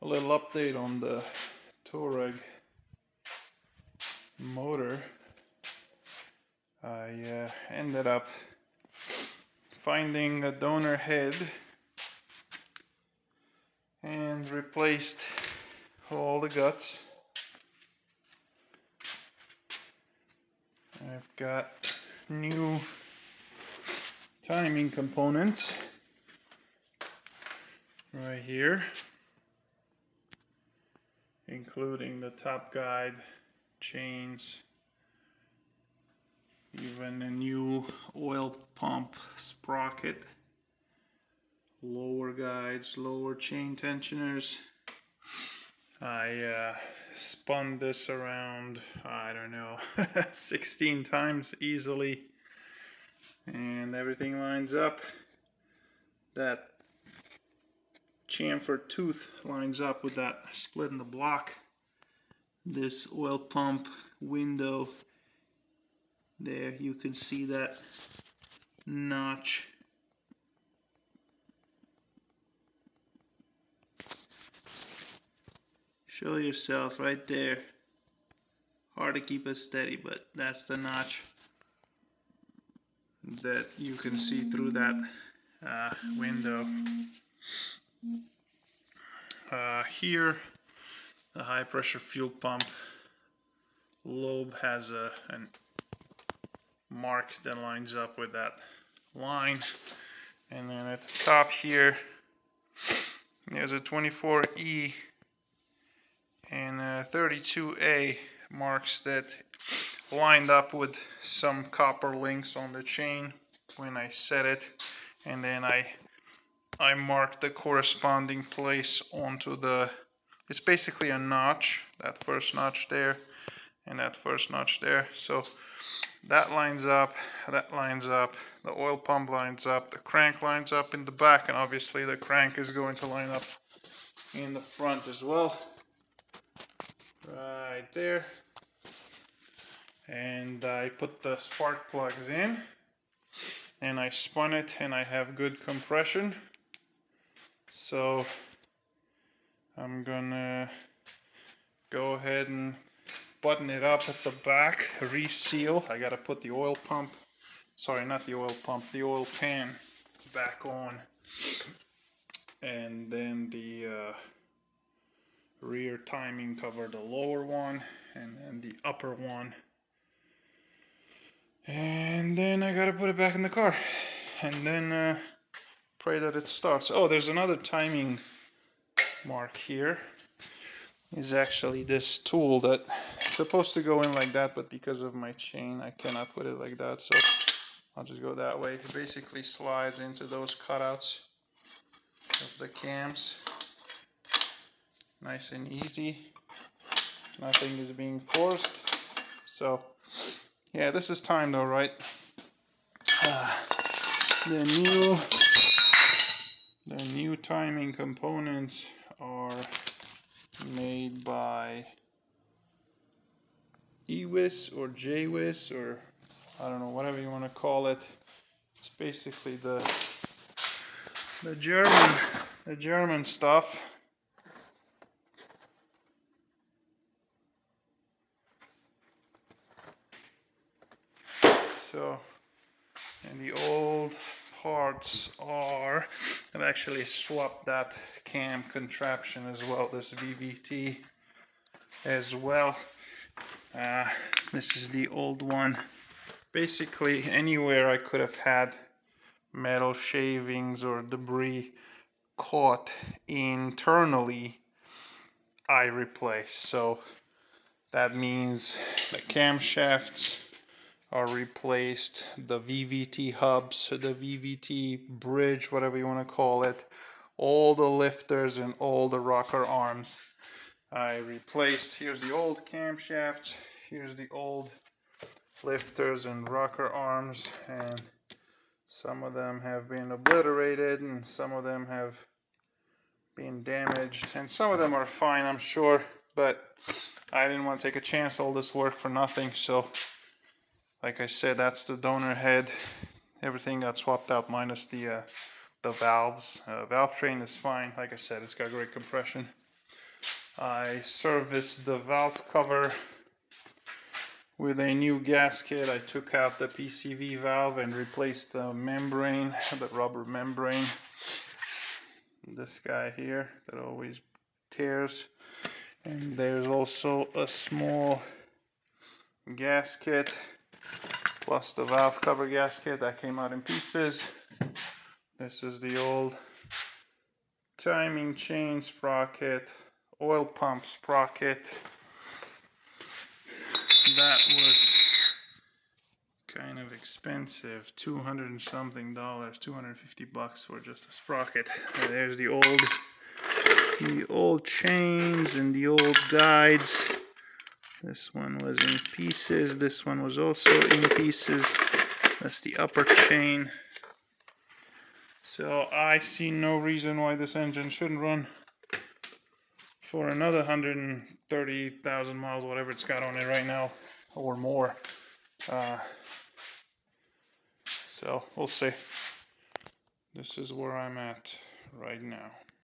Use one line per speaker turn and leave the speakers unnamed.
A little update on the Touareg motor. I ended up finding a donor head and replaced all the guts. I've got new timing components right here, including the top guide, chains, even a new oil pump sprocket, lower guides, lower chain tensioners. I spun this around, I don't know, 16 times easily, and everything lines up. That chamfer tooth lines up with that split in the block. This oil pump window there, you can see that notch. Show yourself right there. Hard to keep it steady, but that's the notch that you can see through that window. Here, the high pressure fuel pump lobe has a mark that lines up with that line, and then at the top here there's a 24E and a 32A marks that lined up with some copper links on the chain when I set it, and then I marked the corresponding place onto the, it's basically a notch, that first notch there and that first notch there. So that lines up, that lines up, the oil pump lines up, the crank lines up in the back, and obviously the crank is going to line up in the front as well. Right there. And I put the spark plugs in and I spun it, and I have good compression. So I'm gonna go ahead and button it up at the back, reseal. I gotta put the oil pump, sorry, not the oil pump, the oil pan back on, and then the rear timing cover, the lower one and then the upper one, and then I gotta put it back in the car and then pray that it starts. Oh, there's another timing mark here. Is actually this tool that is supposed to go in like that, but because of my chain I cannot put it like that, so I'll just go that way. It basically slides into those cutouts of the cams, nice and easy, nothing is being forced. So yeah, this is time though, right? The new timing components are made by EWIS or JWIS, or I don't know, whatever you want to call it. It's basically the German stuff. So, and the old parts are, I've actually swapped that cam contraption as well, this VVT as well. This is the old one. Basically anywhere I could have had metal shavings or debris caught internally, I replaced. So that means the camshafts are replaced, the VVT hubs, the VVT bridge, whatever you want to call it, all the lifters and all the rocker arms I replaced. Here's the old camshafts, here's the old lifters and rocker arms, and some of them have been obliterated and some of them have been damaged, and some of them are fine, I'm sure, but I didn't want to take a chance, all this work for nothing. So like I said, that's the donor head. Everything got swapped out minus the valves. Valve train is fine. Like I said, it's got great compression. I serviced the valve cover with a new gasket. I took out the PCV valve and replaced the membrane, the rubber membrane. This guy here that always tears. And there's also a small gasket plus the valve cover gasket that came out in pieces. This is the old timing chain sprocket, oil pump sprocket. That was kind of expensive, $200 and something, $250 for just a sprocket. And there's the old chains and the old guides. This one was in pieces. This one was also in pieces. That's the upper chain. So I see no reason why this engine shouldn't run for another 130,000 miles, whatever it's got on it right now, or more. So we'll see. This is where I'm at right now.